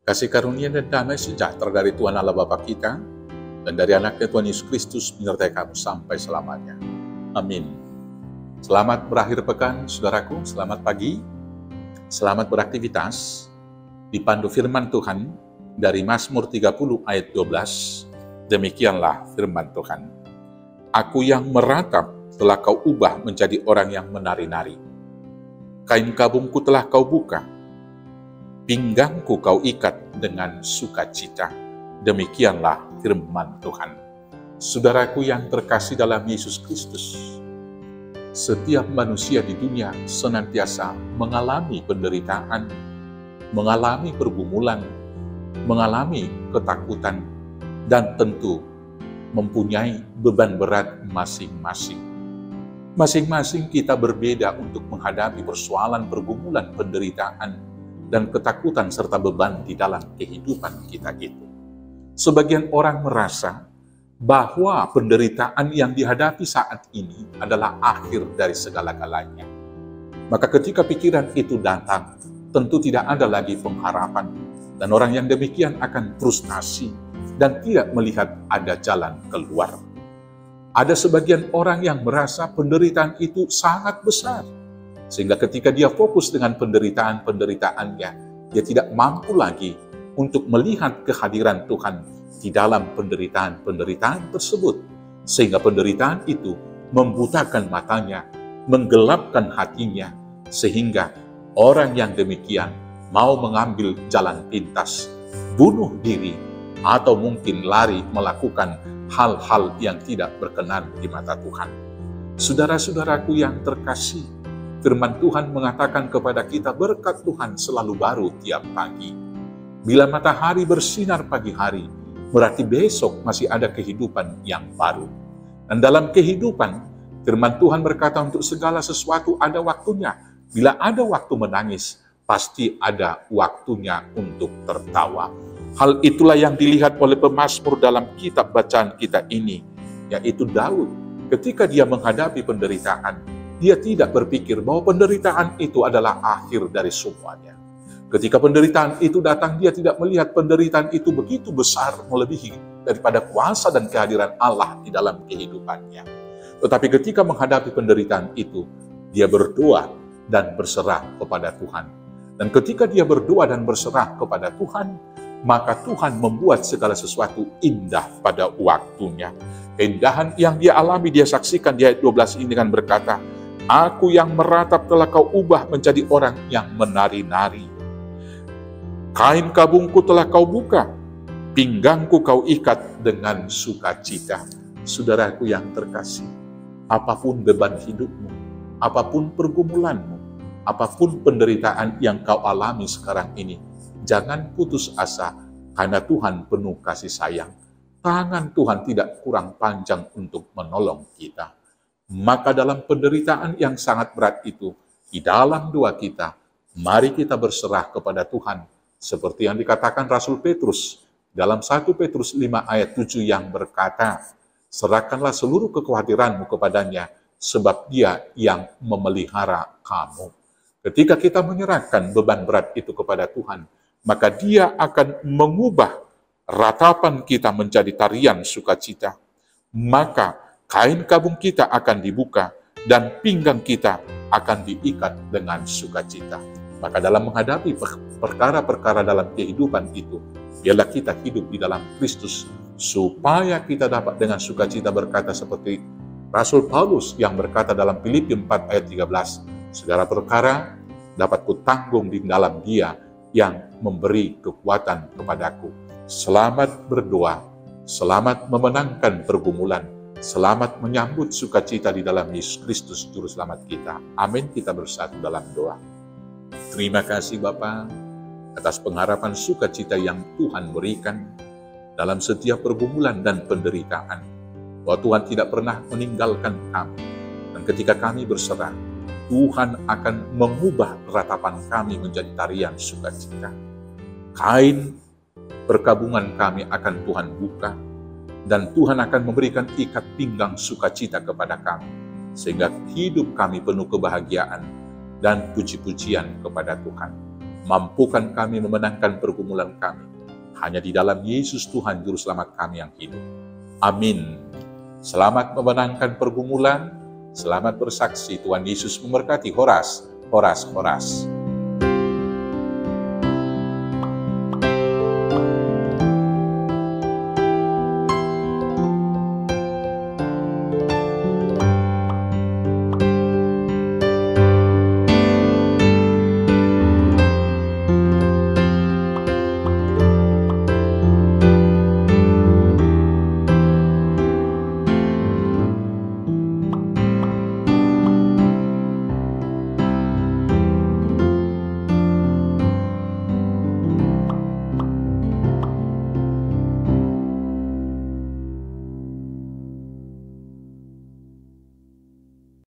Kasih karunia dan damai sejahtera dari Tuhan Allah Bapa kita dan dari anaknya Tuhan Yesus Kristus menyertai kamu sampai selamanya. Amin. Selamat berakhir pekan, saudaraku. Selamat pagi. Selamat beraktivitas. Dipandu firman Tuhan dari Mazmur 30 ayat 12. Demikianlah firman Tuhan. Aku yang meratap telah kau ubah menjadi orang yang menari-nari. Kain kabungku telah kau buka. Pinggangku kau ikat dengan sukacita. Demikianlah firman Tuhan. Saudaraku yang terkasih dalam Yesus Kristus, setiap manusia di dunia senantiasa mengalami penderitaan, mengalami pergumulan, mengalami ketakutan, dan tentu mempunyai beban berat masing-masing. Masing-masing kita berbeda untuk menghadapi persoalan, pergumulan, penderitaan, dan ketakutan serta beban di dalam kehidupan kita itu. Sebagian orang merasa bahwa penderitaan yang dihadapi saat ini adalah akhir dari segala-galanya. Maka ketika pikiran itu datang, tentu tidak ada lagi pengharapan, dan orang yang demikian akan frustasi dan tidak melihat ada jalan keluar. Ada sebagian orang yang merasa penderitaan itu sangat besar, sehingga ketika dia fokus dengan penderitaan-penderitaannya, dia tidak mampu lagi untuk melihat kehadiran Tuhan di dalam penderitaan-penderitaan tersebut. Sehingga penderitaan itu membutakan matanya, menggelapkan hatinya, sehingga orang yang demikian mau mengambil jalan pintas, bunuh diri, atau mungkin lari melakukan hal-hal yang tidak berkenan di mata Tuhan. Saudara-saudaraku yang terkasih, firman Tuhan mengatakan kepada kita berkat Tuhan selalu baru tiap pagi. Bila matahari bersinar pagi hari, berarti besok masih ada kehidupan yang baru. Dan dalam kehidupan, firman Tuhan berkata untuk segala sesuatu ada waktunya. Bila ada waktu menangis, pasti ada waktunya untuk tertawa. Hal itulah yang dilihat oleh pemazmur dalam kitab bacaan kita ini, yaitu Daud. Ketika dia menghadapi penderitaan, dia tidak berpikir bahwa penderitaan itu adalah akhir dari semuanya. Ketika penderitaan itu datang, dia tidak melihat penderitaan itu begitu besar melebihi daripada kuasa dan kehadiran Allah di dalam kehidupannya. Tetapi ketika menghadapi penderitaan itu, dia berdoa dan berserah kepada Tuhan. Dan ketika dia berdoa dan berserah kepada Tuhan, maka Tuhan membuat segala sesuatu indah pada waktunya. Keindahan yang dia alami, dia saksikan di ayat 12 ini dengan berkata, Aku yang meratap telah kau ubah menjadi orang yang menari-nari. Kain kabungku telah kau buka, pinggangku kau ikat dengan sukacita. Saudaraku yang terkasih, apapun beban hidupmu, apapun pergumulanmu, apapun penderitaan yang kau alami sekarang ini, jangan putus asa, karena Tuhan penuh kasih sayang. Tangan Tuhan tidak kurang panjang untuk menolong kita. Maka dalam penderitaan yang sangat berat itu, di dalam doa kita, mari kita berserah kepada Tuhan. Seperti yang dikatakan Rasul Petrus dalam 1 Petrus 5 ayat 7 yang berkata, serahkanlah seluruh kekhawatiranmu kepadanya, sebab dia yang memelihara kamu. Ketika kita menyerahkan beban berat itu kepada Tuhan, maka dia akan mengubah ratapan kita menjadi tarian sukacita. Maka kain kabung kita akan dibuka dan pinggang kita akan diikat dengan sukacita. Maka dalam menghadapi perkara-perkara dalam kehidupan itu, biarlah kita hidup di dalam Kristus, supaya kita dapat dengan sukacita berkata seperti Rasul Paulus yang berkata dalam Filipi 4 ayat 13, segala perkara dapat kutanggung di dalam Dia yang memberi kekuatan kepadaku. Selamat berdoa, selamat memenangkan pergumulan, selamat menyambut sukacita di dalam Yesus Kristus Juru Selamat kita. Amin. Kita bersatu dalam doa. Terima kasih Bapa atas pengharapan sukacita yang Tuhan berikan dalam setiap pergumulan dan penderitaan. Bahwa Tuhan tidak pernah meninggalkan kami. Dan ketika kami berserah, Tuhan akan mengubah ratapan kami menjadi tarian sukacita. Kain perkabungan kami akan Tuhan buka, dan Tuhan akan memberikan ikat pinggang sukacita kepada kami, sehingga hidup kami penuh kebahagiaan dan puji-pujian kepada Tuhan. mampukan kami memenangkan pergumulan kami. Hanya di dalam Yesus Tuhan Juru Selamat kami yang hidup. Amin. Selamat memenangkan pergumulan, selamat bersaksi. Tuhan Yesus memberkati. Horas, horas, horas.